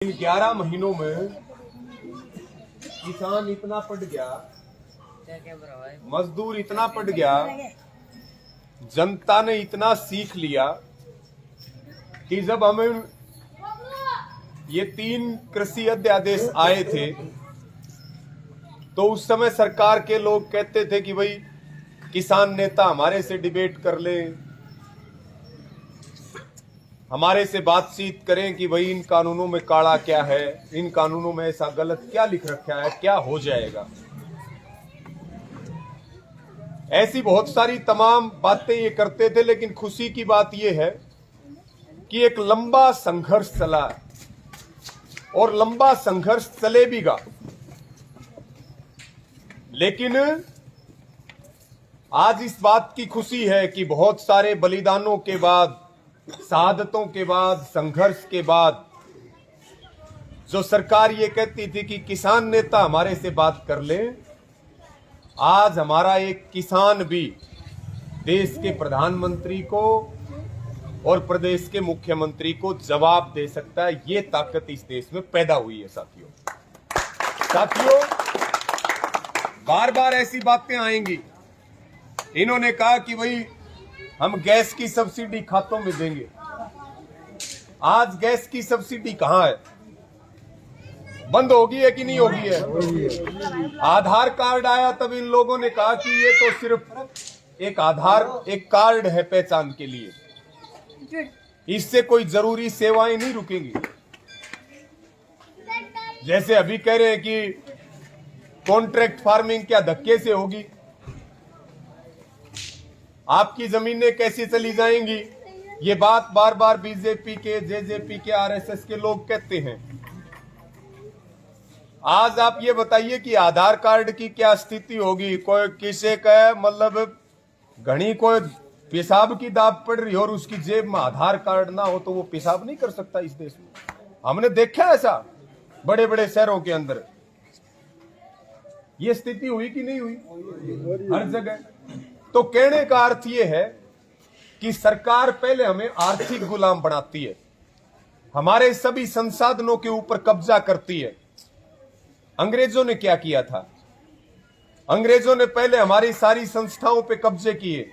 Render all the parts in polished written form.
इन 11 महीनों में किसान इतना पट गया, मजदूर इतना पट गया, जनता ने इतना सीख लिया कि जब हमें ये 3 कृषि अध्यादेश आए थे तो उस समय सरकार के लोग कहते थे कि भाई किसान नेता हमारे से डिबेट कर ले, हमारे से बातचीत करें कि भाई इन कानूनों में काला क्या है, इन कानूनों में ऐसा गलत क्या लिख रखा है, क्या हो जाएगा। ऐसी बहुत सारी तमाम बातें ये करते थे, लेकिन खुशी की बात ये है कि एक लंबा संघर्ष चला और लंबा संघर्ष चलेगा। लेकिन आज इस बात की खुशी है कि बहुत सारे बलिदानों के बाद, शहादतों के बाद, संघर्ष के बाद जो सरकार ये कहती थी कि किसान नेता हमारे से बात कर ले, आज हमारा एक किसान भी देश के प्रधानमंत्री को और प्रदेश के मुख्यमंत्री को जवाब दे सकता है। ये ताकत इस देश में पैदा हुई है। साथियों, बार बार ऐसी बातें आएंगी। इन्होंने कहा कि भाई हम गैस की सब्सिडी खातों में देंगे। आज गैस की सब्सिडी कहां है? बंद होगी है कि नहीं होगी है? आधार कार्ड आया तब इन लोगों ने कहा कि ये तो सिर्फ एक एक कार्ड है पहचान के लिए, इससे कोई जरूरी सेवाएं नहीं रुकेंगी। जैसे अभी कह रहे हैं कि कॉन्ट्रैक्ट फार्मिंग क्या धक्के से होगी, आपकी जमीनें कैसे चली जाएंगी, ये बात बार बार बीजेपी के, जेजेपी के, आरएसएस के लोग कहते हैं। आज आप ये बताइए कि आधार कार्ड की क्या स्थिति होगी। कोई किसे का मतलब घनी कोई पेशाब की दाब पड़ रही हो और उसकी जेब में आधार कार्ड ना हो तो वो पेशाब नहीं कर सकता इस देश में। हमने देखा ऐसा बड़े बड़े शहरों के अंदर। ये स्थिति हुई कि नहीं हुई? हर जगह। तो कहने का अर्थ यह है कि सरकार पहले हमें आर्थिक गुलाम बनाती है, हमारे सभी संसाधनों के ऊपर कब्जा करती है। अंग्रेजों ने क्या किया था? अंग्रेजों ने पहले हमारी सारी संस्थाओं पे कब्जे किए,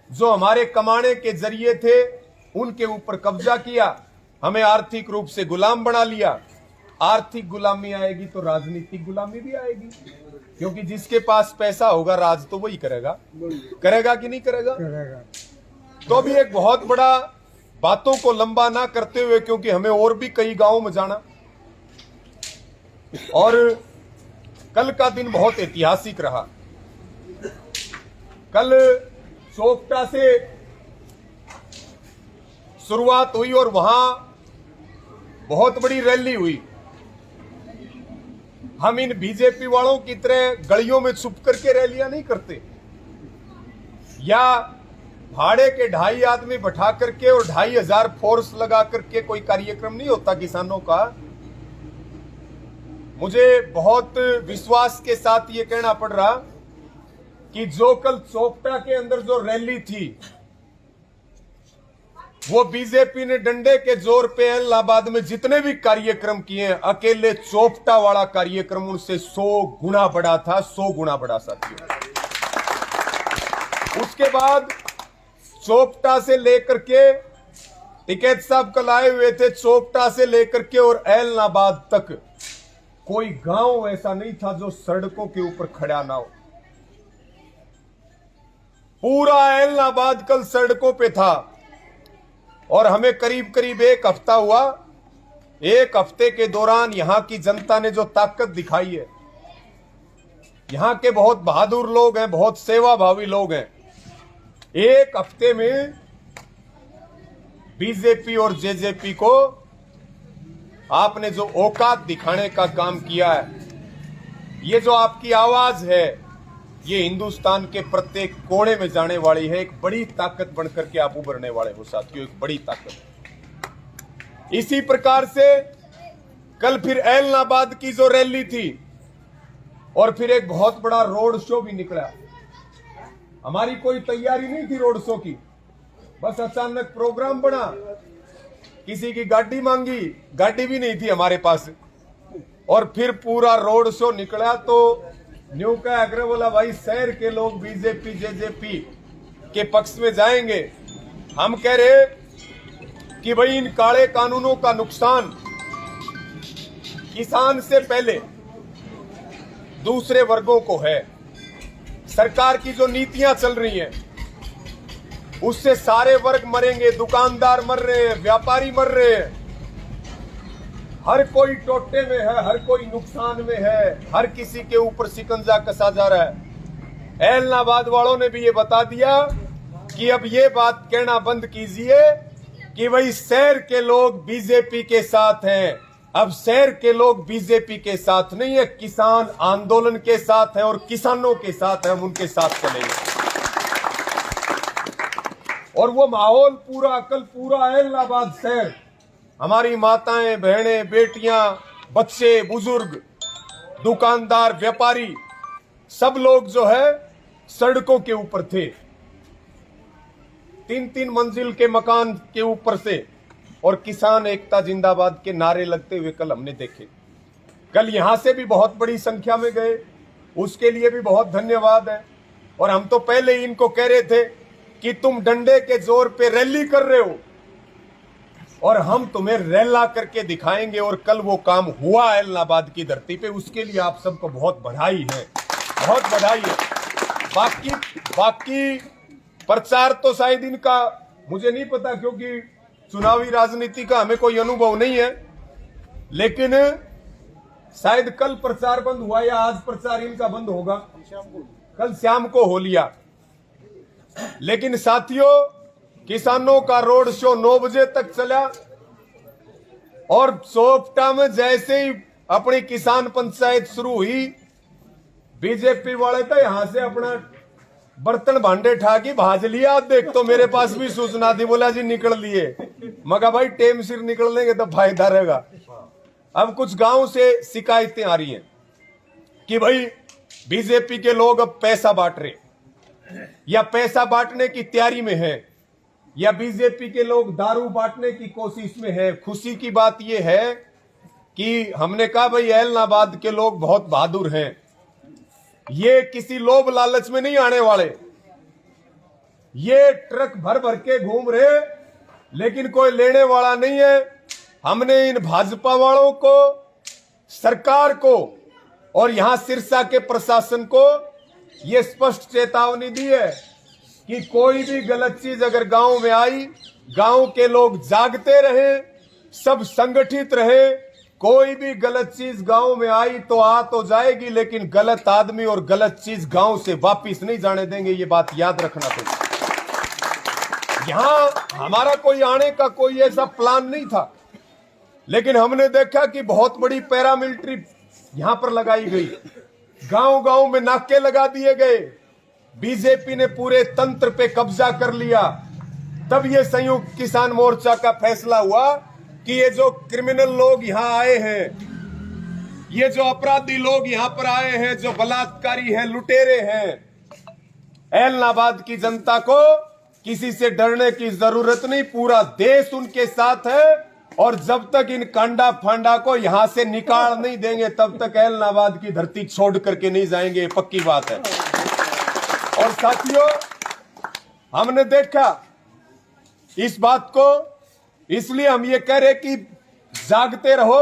जो हमारे कमाने के जरिए थे उनके ऊपर कब्जा किया, हमें आर्थिक रूप से गुलाम बना लिया। आर्थिक गुलामी आएगी तो राजनीतिक गुलामी भी आएगी, क्योंकि जिसके पास पैसा होगा राज तो वही करेगा कि नहीं करेगा? तो अभी एक बहुत बड़ा, बातों को लंबा ना करते हुए, क्योंकि हमें और भी कई गांवों में जाना, और कल का दिन बहुत ऐतिहासिक रहा। कल चोपटा से शुरुआत हुई और वहां बहुत बड़ी रैली हुई। हम इन बीजेपी वालों की तरह गलियों में छुप करके रैलियां नहीं करते, या भाड़े के 2.5 आदमी बैठा करके और 2,500 फोर्स लगा करके कोई कार्यक्रम नहीं होता किसानों का। मुझे बहुत विश्वास के साथ ये कहना पड़ रहा कि जो कल चोपटा के अंदर जो रैली थी, वो बीजेपी ने डंडे के जोर पे इलाहाबाद में जितने भी कार्यक्रम किए हैं, अकेले चोपटा वाला कार्यक्रम उनसे 100 गुना बड़ा था, 100 गुना बड़ा साथियों। उसके बाद चोपटा से लेकर के, टिकैत साहब कल आए हुए थे, चोपटा से लेकर के और इलाहाबाद तक कोई गांव ऐसा नहीं था जो सड़कों के ऊपर खड़ा ना हो। पूरा इलाहाबाद कल सड़कों पे था और हमें करीब करीब 1 हफ्ता हुआ। 1 हफ्ते के दौरान यहां की जनता ने जो ताकत दिखाई है, यहां के बहुत बहादुर लोग हैं, बहुत सेवाभावी लोग हैं। 1 हफ्ते में बीजेपी और जेजेपी को आपने जो औकात दिखाने का काम किया है, ये जो आपकी आवाज है, ये हिंदुस्तान के प्रत्येक कोने में जाने वाली है। एक बड़ी ताकत बनकर के आप उभरने वाले हो साथियों, एक बड़ी ताकत। इसी प्रकार से कल फिर इलाहाबाद की जो रैली थी और फिर एक बहुत बड़ा रोड शो भी निकला। हमारी कोई तैयारी नहीं थी रोड शो की, बस अचानक प्रोग्राम बना किसी की गाड़ी मांगी, गाड़ी भी नहीं थी हमारे पास। और फिर पूरा रोड शो निकला तो न्यू का आग्रह बोला भाई शहर के लोग बीजेपी जेजेपी के पक्ष में जाएंगे। हम कह रहे कि भाई इन काले कानूनों का नुकसान किसान से पहले दूसरे वर्गों को है। सरकार की जो नीतियां चल रही हैं उससे सारे वर्ग मरेंगे, दुकानदार मर रहे हैं, व्यापारी मर रहे हैं, हर कोई टोटे में है, हर कोई नुकसान में है, हर किसी के ऊपर शिकंजा कसा जा रहा है। ऐलनाबाद वालों ने भी ये बता दिया कि अब ये बात कहना बंद कीजिए कि भाई शहर के लोग बीजेपी के साथ हैं। अब शहर के लोग बीजेपी के साथ नहीं है, किसान आंदोलन के साथ हैं और किसानों के साथ हैं, हम उनके साथ चलेंगे। और वो माहौल पूरा अकल पूरा ऐलनाबाद शहर, हमारी माताएं बहनें बेटियां बच्चे बुजुर्ग दुकानदार व्यापारी सब लोग जो है सड़कों के ऊपर थे, 3-3 मंजिल के मकान के ऊपर से, और किसान एकता जिंदाबाद के नारे लगते हुए कल हमने देखे। कल यहां से भी बहुत बड़ी संख्या में गए, उसके लिए भी बहुत धन्यवाद है। और हम तो पहले ही इनको कह रहे थे कि तुम डंडे के जोर पे रैली कर रहे हो और हम तुम्हें रैला करके दिखाएंगे, और कल वो काम हुआ ऐलनाबाद की धरती पे। उसके लिए आप सबको बहुत बधाई है, बहुत बधाई है। बाकी प्रचार तो शायद इनका मुझे नहीं पता, क्योंकि चुनावी राजनीति का हमें कोई अनुभव नहीं है, लेकिन शायद कल प्रचार बंद हुआ या आज प्रचार इनका बंद होगा, कल शाम को हो लिया। लेकिन साथियों, किसानों का रोड शो 9 बजे तक चला और सोपटा में जैसे ही अपनी किसान पंचायत शुरू हुई, बीजेपी वाले तो यहां से अपना बर्तन भांडे ठाकी भाज लिया। देख तो मेरे पास भी सूचना दी, बोला जी निकल लिए। मगर भाई टेम सिर निकल लेंगे तो फायदा रहेगा। अब कुछ गांव से शिकायतें आ रही हैं कि भाई बीजेपी के लोग अब पैसा बांट रहे, या पैसा बांटने की तैयारी में है, या बीजेपी के लोग दारू बांटने की कोशिश में है। खुशी की बात यह है कि हमने कहा भाई ऐलनाबाद के लोग बहुत बहादुर हैं, ये किसी लोभ लालच में नहीं आने वाले। ये ट्रक भर भर के घूम रहे लेकिन कोई लेने वाला नहीं है। हमने इन भाजपा वालों को, सरकार को और यहां सिरसा के प्रशासन को ये स्पष्ट चेतावनी दी है कि कोई भी गलत चीज अगर गांव में आई, गांव के लोग जागते रहे, सब संगठित रहे। कोई भी गलत चीज गांव में आई तो आ तो जाएगी, लेकिन गलत आदमी और गलत चीज गांव से वापिस नहीं जाने देंगे। ये बात याद रखना तो। यहां हमारा कोई आने का कोई ऐसा प्लान नहीं था, लेकिन हमने देखा कि बहुत बड़ी पैरामिलिट्री यहां पर लगाई गई, गांव गांव में नाके लगा दिए गए, बीजेपी ने पूरे तंत्र पे कब्जा कर लिया। तब ये संयुक्त किसान मोर्चा का फैसला हुआ कि ये जो क्रिमिनल लोग यहां आए हैं, ये जो अपराधी लोग यहां पर आए हैं, जो बलात्कारी हैं, लुटेरे हैं, ऐलनाबाद की जनता को किसी से डरने की जरूरत नहीं, पूरा देश उनके साथ है। और जब तक इन कांडा फांडा को यहां से निकाल नहीं देंगे तब तक ऐलनाबाद की धरती छोड़ करके नहीं जाएंगे, पक्की बात है। और साथियों, हमने देखा इस बात को, इसलिए हम ये कह रहे कि जागते रहो।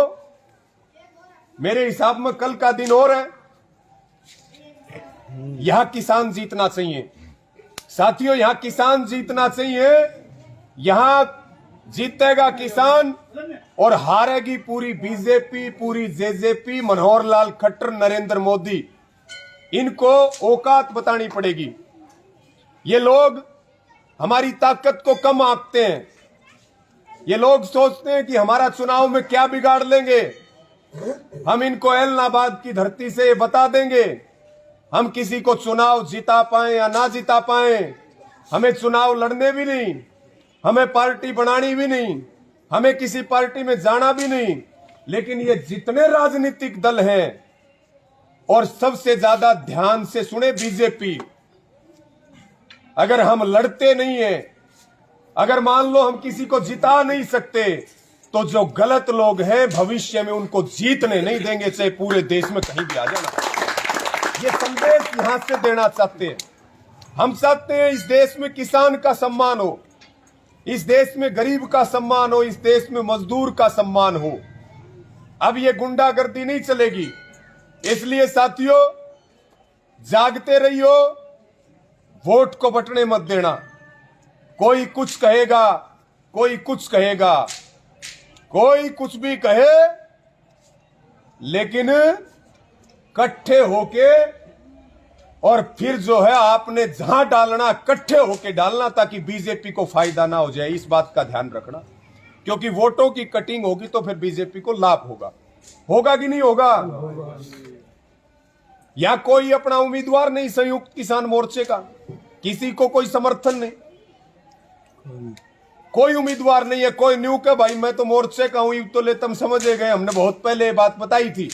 मेरे हिसाब में कल का दिन और है, यहां किसान जीतना चाहिए साथियों, यहां किसान जीतना चाहिए। यहां जीतेगा किसान और हारेगी पूरी बीजेपी, पूरी जेजेपी, मनोहर लाल खट्टर, नरेंद्र मोदी। इनको औकात बतानी पड़ेगी। ये लोग हमारी ताकत को कम आंकते हैं। ये लोग सोचते हैं कि हमारा चुनाव में क्या बिगाड़ लेंगे। हम इनको ऐलनाबाद की धरती से बता देंगे, हम किसी को चुनाव जिता पाए या ना जिता पाए, हमें चुनाव लड़ने भी नहीं, हमें पार्टी बनानी भी नहीं, हमें किसी पार्टी में जाना भी नहीं। लेकिन ये जितने राजनीतिक दल हैं, और सबसे ज्यादा ध्यान से सुने बीजेपी, अगर हम लड़ते नहीं है, अगर मान लो हम किसी को जिता नहीं सकते, तो जो गलत लोग हैं भविष्य में उनको जीतने नहीं देंगे, चाहे पूरे देश में कहीं भी आ जाना। ये संदेश यहां से देना चाहते हैं। हम चाहते हैं इस देश में किसान का सम्मान हो, इस देश में गरीब का सम्मान हो, इस देश में मजदूर का सम्मान हो। अब ये गुंडागर्दी नहीं चलेगी। इसलिए साथियों, जागते रहियो, वोट को बटने मत देना। कोई कुछ कहेगा, कोई कुछ कहेगा, कोई कुछ भी कहे, लेकिन इकट्ठे होके, और फिर जो है आपने जहां डालना इकट्ठे होके डालना, ताकि बीजेपी को फायदा ना हो जाए। इस बात का ध्यान रखना, क्योंकि वोटों की कटिंग होगी तो फिर बीजेपी को लाभ होगा। होगा कि नहीं होगा? या कोई अपना उम्मीदवार नहीं संयुक्त किसान मोर्चे का, किसी को कोई समर्थन नहीं, कोई उम्मीदवार नहीं है, कोई न्यू के भाई मैं तो मोर्चे का हूं, तो ले तुम समझे गए, हमने बहुत पहले ये बात बताई थी।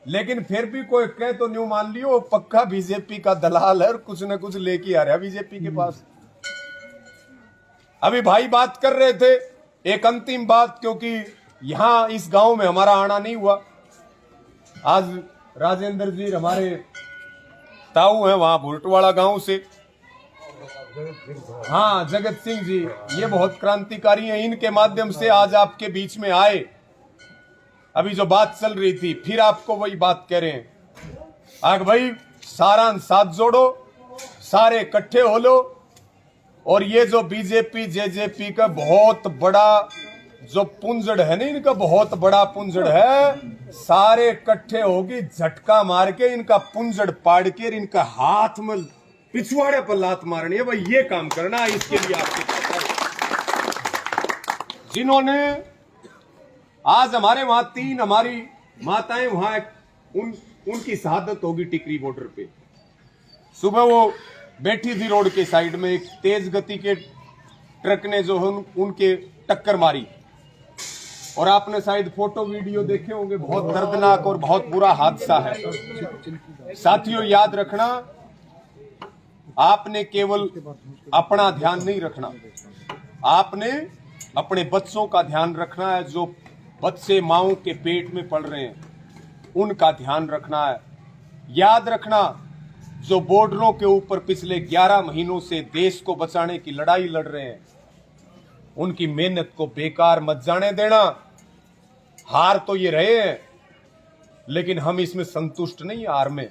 लेकिन फिर भी कोई कहे तो न्यू मान लियो, पक्का बीजेपी का दलाल है और कुछ न कुछ लेके आ रहा है बीजेपी के पास। अभी भाई बात कर रहे थे, एक अंतिम बात, क्योंकि यहां इस गांव में हमारा आना नहीं हुआ। आज राजेंद्र जी हमारे ताऊ हैं वहां भुरटवाड़ा गांव से, हाँ जगत सिंह जी, ये बहुत क्रांतिकारी हैं, इनके माध्यम से आज आपके बीच में आए। अभी जो बात चल रही थी, फिर आपको वही बात कह रहे हैं। आग भाई सारा साथ जोड़ो, सारे इकट्ठे हो लो, और ये जो बीजेपी जेजेपी का बहुत बड़ा जो पुंजड़ है ना, इनका बहुत बड़ा पुंजड़ है, सारे इकट्ठे होगी, झटका मार के इनका पुंजड़ पाड़ के इनका हाथ में पिछवाड़े पर लात मारनी है। भाई ये काम करना, इसके लिए आपके जिन्होंने आज हमारे वहां 3 हमारी माताएं वहां उनकी शहादत होगी टिकरी बॉर्डर पे। सुबह वो बैठी थी रोड के साइड में, एक तेज गति के ट्रक ने जो उनके टक्कर मारी, और आपने शायद फोटो वीडियो देखे होंगे। बहुत दर्दनाक और बहुत बुरा हादसा है। साथियों याद रखना, आपने केवल अपना ध्यान नहीं रखना, आपने अपने बच्चों का ध्यान रखना है। जो बच्चे माओं के पेट में पल रहे हैं उनका ध्यान रखना है। याद रखना, जो बॉर्डरों के ऊपर पिछले 11 महीनों से देश को बचाने की लड़ाई लड़ रहे हैं, उनकी मेहनत को बेकार मत जाने देना। हार तो ये रहे हैं, लेकिन हम इसमें संतुष्ट नहीं हार में।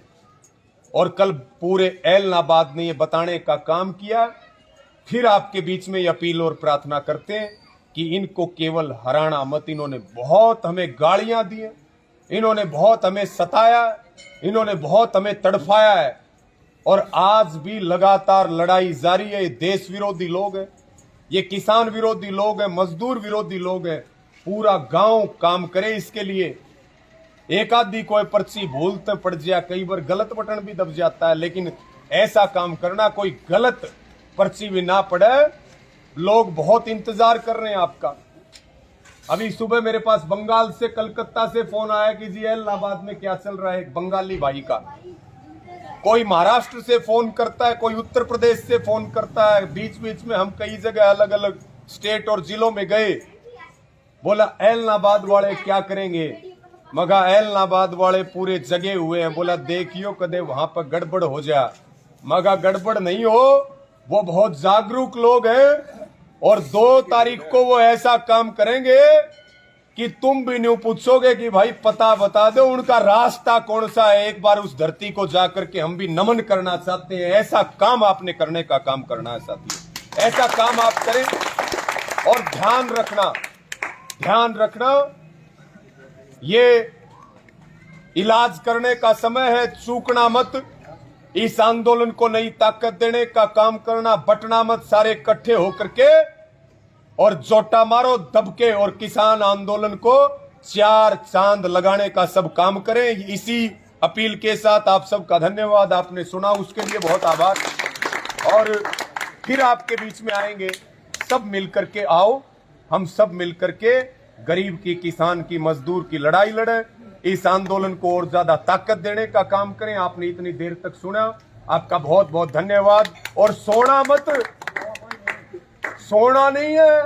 और कल पूरे ऐलनाबाद ने ये बताने का काम किया। फिर आपके बीच में ये अपील और प्रार्थना करते हैं कि इनको केवल हराना मत। इन्होंने बहुत हमें गालियां दी हैं, इन्होंने बहुत हमें सताया, इन्होंने बहुत हमें तड़फाया है, और आज भी लगातार लड़ाई जारी है। ये देश विरोधी लोग हैं, ये किसान विरोधी लोग हैं, मजदूर विरोधी लोग हैं। पूरा गांव काम करे इसके लिए। एक आधी कोई पर्ची भूलते पड़ जाए, कई बार गलत बटन भी दब जाता है, लेकिन ऐसा काम करना कोई गलत पर्ची भी ना पड़े। लोग बहुत इंतजार कर रहे हैं आपका। अभी सुबह मेरे पास बंगाल से, कलकत्ता से फोन आया कि जी इलाहाबाद में क्या चल रहा है, एक बंगाली भाई का। कोई महाराष्ट्र से फोन करता है, कोई उत्तर प्रदेश से फोन करता है। बीच बीच में हम कई जगह अलग अलग स्टेट और जिलों में गए। बोला इलाहाबाद वाले क्या करेंगे, मगा इलाहाबाद वाले पूरे जगे हुए हैं। बोला देखियो कदे वहां पर गड़बड़ हो जाए। मगा गड़बड़ नहीं हो, वो बहुत जागरूक लोग हैं, और 2 तारीख को वो ऐसा काम करेंगे कि तुम भी नहीं पूछोगे कि भाई पता बता दो उनका रास्ता कौन सा है। एक बार उस धरती को जाकर के हम भी नमन करना चाहते हैं। ऐसा काम आपने करने का काम करना है साथी, ऐसा काम आप करें। और ध्यान रखना, ये इलाज करने का समय है, चूकना मत। इस आंदोलन को नई ताकत देने का काम करना, बटना मत, सारे इकट्ठे होकर के और जोटा मारो दबके, और किसान आंदोलन को 4 चांद लगाने का सब काम करें। इसी अपील के साथ आप सबका धन्यवाद। आपने सुना उसके लिए बहुत आभार। और फिर आपके बीच में आएंगे, सब मिलकर के आओ, हम सब मिलकर के गरीब की, किसान की, मजदूर की लड़ाई लड़े। इस आंदोलन को और ज्यादा ताकत देने का काम करें। आपने इतनी देर तक सुना, आपका बहुत बहुत धन्यवाद। और सोना मत, सोना नहीं है,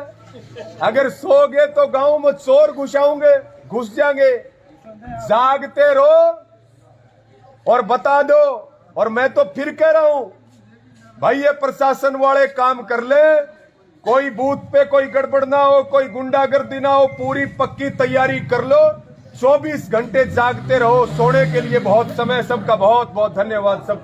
अगर सोओगे तो गांव में चोर घुस जाएंगे। जागते रहो और बता दो। और मैं तो फिर कह रहा हूं भाई, ये प्रशासन वाले काम कर ले, कोई बूथ पे कोई गड़बड़ ना हो, कोई गुंडागर्दी ना हो, पूरी पक्की तैयारी कर लो। 24 घंटे जागते रहो, सोने के लिए बहुत समय। सबका बहुत बहुत धन्यवाद। सब